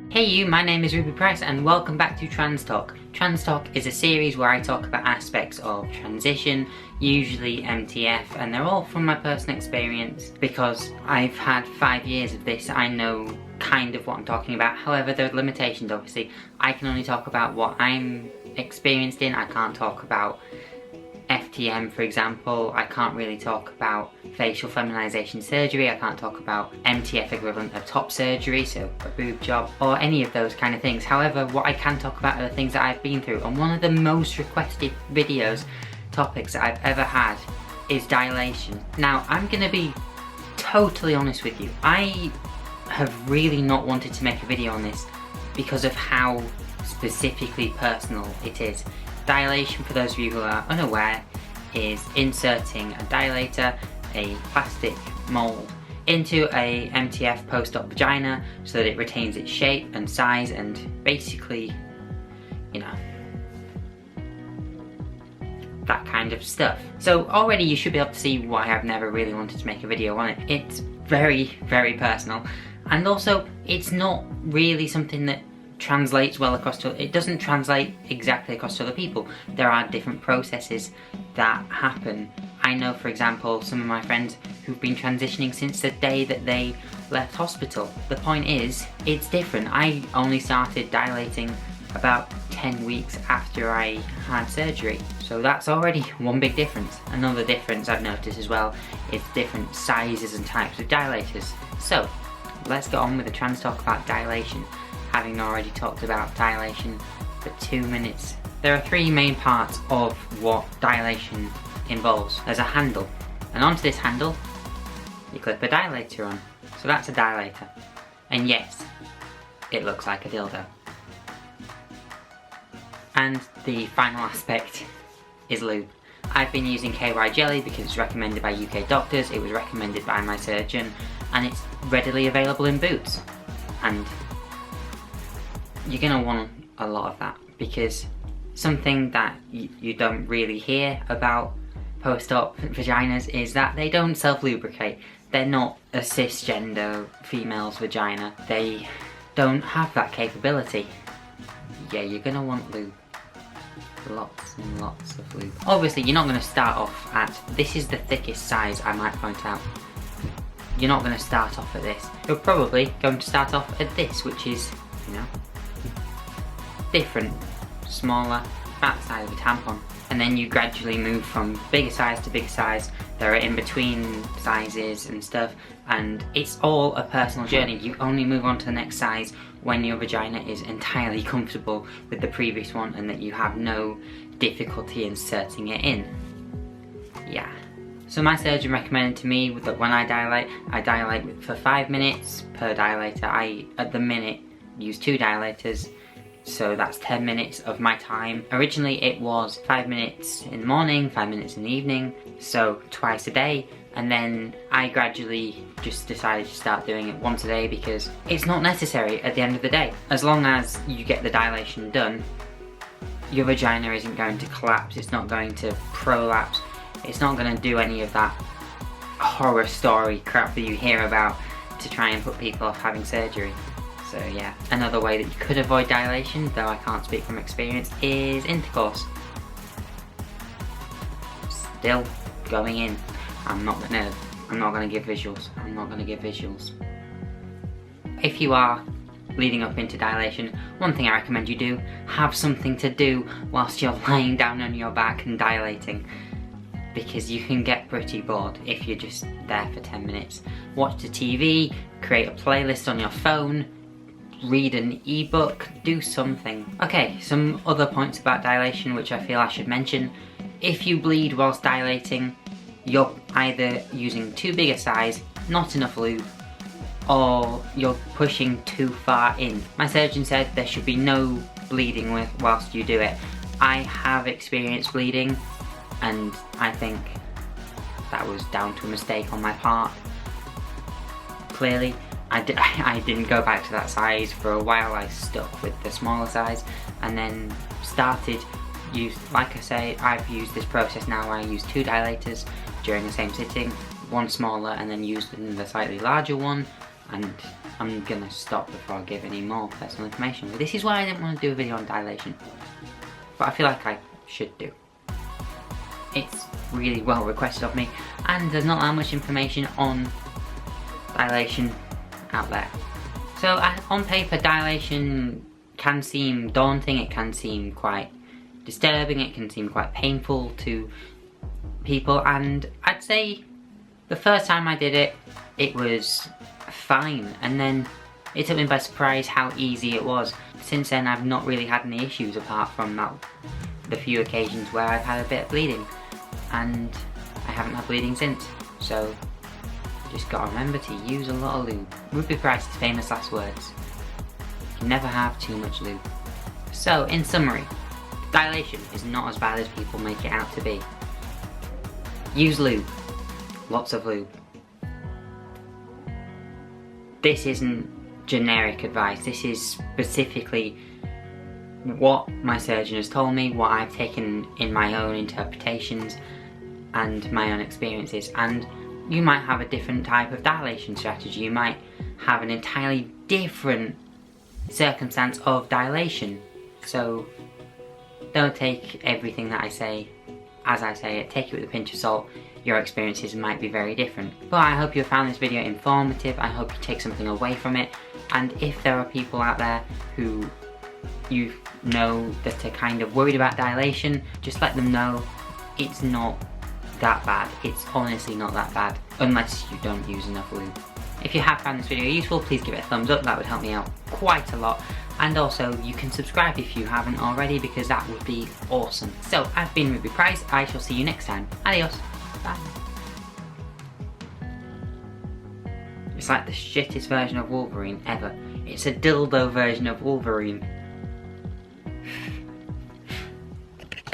Hey you, my name is Ruby Price and welcome back to TransTalk. TransTalk is a series where I talk about aspects of transition, usually MTF, and they're all from my personal experience. Because I've had 5 years of this, I know kind of what I'm talking about. However, there are limitations obviously. I can only talk about what I'm experienced in. I can't talk about FTM, for example. I can't really talk about facial feminization surgery. I can't talk about MTF equivalent of top surgery, so a boob job, or any of those kind of things. However, what I can talk about are the things that I've been through, and one of the most requested topics that I've ever had is dilation. Now, I'm gonna be totally honest with you. I have really not wanted to make a video on this because of how specifically personal it is. Dilation, for those of you who are unaware, is inserting a dilator, a plastic mold, into a MTF post-op vagina so that it retains its shape and size and basically, you know, that kind of stuff. So already you should be able to see why I've never really wanted to make a video on it. It's very, very personal, and also it's not really something that translates well across to, it doesn't translate exactly across to other people. There are different processes that happen. I know, for example, some of my friends who've been transitioning since the day that they left hospital. The point is, it's different. I only started dilating about 10 weeks after I had surgery. So that's already one big difference. Another difference I've noticed as well is different sizes and types of dilators. So, let's get on with the TransTalk about dilation, having already talked about dilation for 2 minutes. There are 3 main parts of what dilation involves. There's a handle, and onto this handle you clip a dilator on. So that's a dilator. And yes, it looks like a dildo. And the final aspect is lube. I've been using KY jelly because it's recommended by UK doctors, it was recommended by my surgeon, and it's readily available in Boots. And you're gonna want a lot of that, because something that you don't really hear about post-op vaginas is that they don't self-lubricate. They're not a cisgender female's vagina. They don't have that capability. Yeah, you're gonna want lube. Lots and lots of lube. Obviously, you're not gonna start off at, this is the thickest size, I might point out. You're not gonna start off at this. You're probably going to start off at this, which is, you know, different, smaller, about the size of a tampon. And then you gradually move from bigger size to bigger size. There are in-between sizes and stuff, and it's all a personal journey. You only move on to the next size when your vagina is entirely comfortable with the previous one and that you have no difficulty inserting it in. Yeah. So my surgeon recommended to me that when I dilate for 5 minutes per dilator. I, at the minute, use 2 dilators. So that's 10 minutes of my time. Originally it was 5 minutes in the morning, 5 minutes in the evening, so twice a day. And then I gradually just decided to start doing it once a day because it's not necessary at the end of the day. As long as you get the dilation done, your vagina isn't going to collapse, it's not going to prolapse, it's not going to do any of that horror story crap that you hear about to try and put people off having surgery. So yeah, another way that you could avoid dilation, though I can't speak from experience, is intercourse. Still going in. I'm not gonna give visuals. If you are leading up into dilation, one thing I recommend you do, have something to do whilst you're lying down on your back and dilating. Because you can get pretty bored if you're just there for 10 minutes. Watch the TV, create a playlist on your phone, read an ebook, do something. Okay, some other points about dilation which I feel I should mention. If you bleed whilst dilating, you're either using too big a size, not enough lube, or you're pushing too far in. My surgeon said there should be no bleeding whilst you do it. I have experienced bleeding, and I think that was down to a mistake on my part. Clearly, I didn't go back to that size for a while. I stuck with the smaller size and then started like I say, I've used this process now where I use 2 dilators during the same sitting, one smaller and then use the slightly larger one, and I'm gonna stop before I give any more personal information. But this is why I didn't want to do a video on dilation. But I feel like I should do. It's really well requested of me, and there's not that much information on dilation out there. So on paper, dilation can seem daunting, it can seem quite disturbing, it can seem quite painful to people, and I'd say the first time I did it, it was fine, and then it took me by surprise how easy it was. Since then I've not really had any issues apart from the few occasions where I've had a bit of bleeding, and I haven't had bleeding since, so just gotta remember to use a lot of lube. Ruby Price's famous last words: you can never have too much lube. So in summary, dilation is not as bad as people make it out to be. Use lube, lots of lube. This isn't generic advice, this is specifically what my surgeon has told me, what I've taken in my own interpretations and my own experiences. And you might have a different type of dilation strategy, you might have an entirely different circumstance of dilation. So don't take everything that I say as I say it, take it with a pinch of salt. Your experiences might be very different. But I hope you found this video informative, I hope you take something away from it, and if there are people out there who you know that are kind of worried about dilation, just let them know it's not that bad. It's honestly not that bad, unless you don't use enough lube. If you have found this video useful, please give it a thumbs up, that would help me out quite a lot. And also, you can subscribe if you haven't already, because that would be awesome. So, I've been Ruby Price, I shall see you next time. Adios. Bye. It's like the shittest version of Wolverine ever. It's a dildo version of Wolverine.